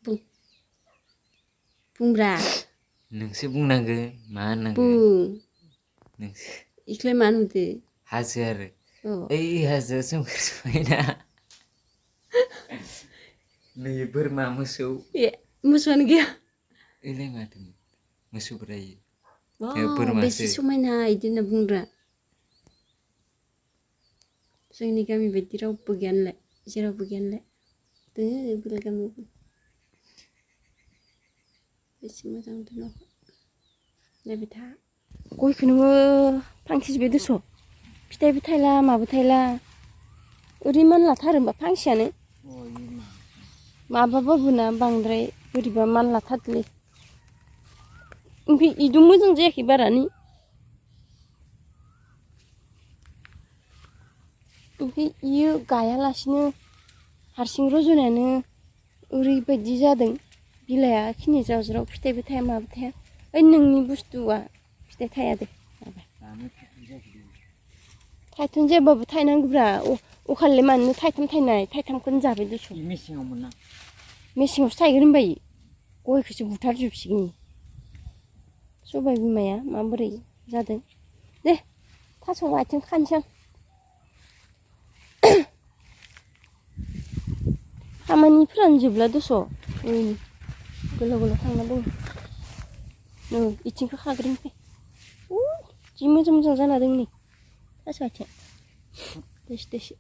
बुं बुंब्रा नोंसो बुंनांगो मा होननांगो बुं नोंसो इखलाय मा नुदो हाजो आरो अ ओइ हाजोआव सोमखोर समायना नै बोरमा मोसौ ए मोसौआनो गैया ओइलाय माथो मोसौबो बा बेसे बोरमासो समायना इदि होनना बुंग्रा जोंनि गामि बायदि रावबो गैया नालाय जेरावबो गैया नालाय दोङो बेलेग गामियावबो बेसे मोजां नुदों न'खौ नायबाय था गयखौ नोङो फांसेसो दस' फिथाइबो थायला माबो थायला ओरै मानलाथारो होमबा फांसेयानो माबाबाबो ना बांद्राय बोरैबा मानलाथारोलै ओमफ्राय इदो मोजां जायाखै बारानि ओमफ्राय इयो गायालासिनो हारसिं रज'नायानो ओरैबायदि जादों बिलाइआ खिनि ज्राव ज्राव फिथाइबो थाया माबो थाया ओइ नोंनि बुस्थुआ फिथाइ थाया दे थाइथों जेबाबो थायनांगौब्रा अखालि मानो थाइथाम थायनाय थाइथामखौनो जाबाय दस' मेसेङाव मोना मेसेङावसो थायगोन होनबाय गयखौसो बुथारजोबसिगोन सबाय बिमाया माबोरै जादों दे थास' आथिं खानोसै आं खामानिफोरानो जोबला दस' गोलाव गोलाव थांना दङ इथिंखौ खाग्रोनोसै जि मोजां मोजां जाना दं नै थास' आथिं दोसि दोसि